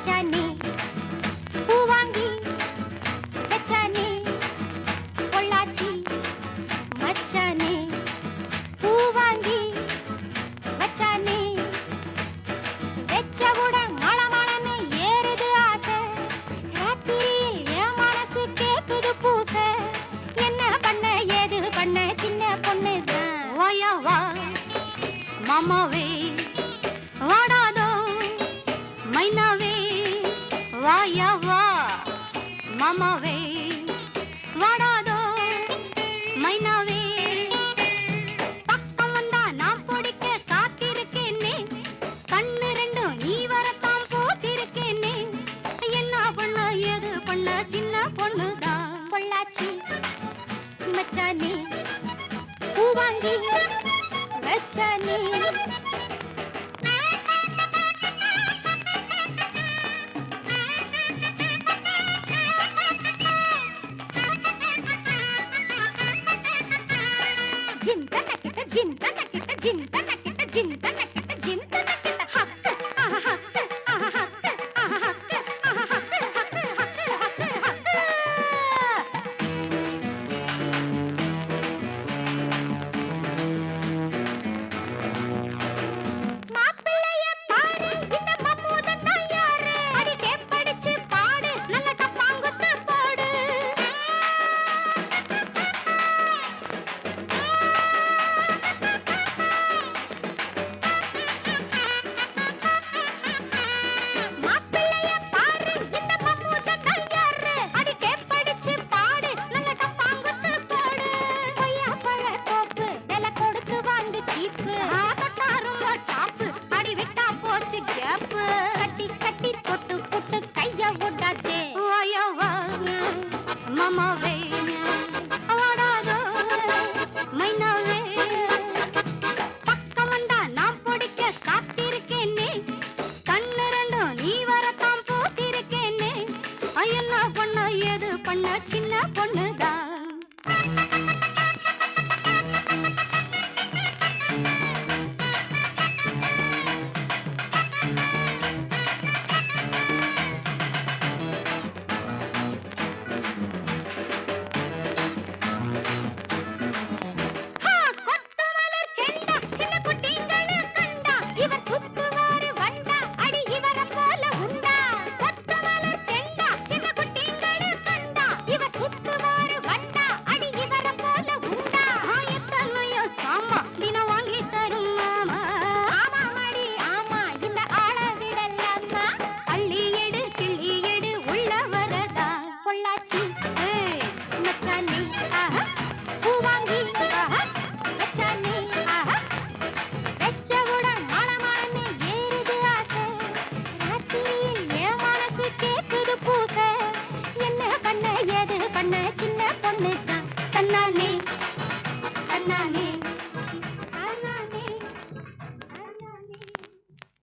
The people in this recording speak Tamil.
மச்சானே பூ வாங்கி வச்சானே பொள்ளாச்சி மச்சானே பூ வாங்கி வச்சானே வெச்சவுடன் மளமளன்னு ஏறுது ஆசை ராத்திரியில் என் மனசு கேக்குது பூச என்ன பண்ண ஏது பண்ண சின்ன பொண்ணுதான் வாயா வா மாமாவே வாடாதோ மைனாவே வாயா வா மாமாவே வாடாதோ மைனாவே பக்கம் வந்தா நான் பிடிக்க காத்திருக்கேனே கண்ணு ரெண்டும் நீ வரத்தான் போத்திருக்கேனே என்ன பண்ண ஏது பண்ண சின்ன பொண்ணுதான் பொள்ளாச்சி மச்சானே பூ வாங்கி வச்சானே மாமாவே வாடாதோ மைனாவே பக்கம் வந்தா நான் பிடிக்க காத்திருக்கேனே கண்ணு ரெண்டும் நீ வரத்தான் போத்திருக்கேனே என்ன பண்ண ஏது பண்ண சின்ன பொண்ணுதான் சின்ன பொண்ணு தான் கண்ணானே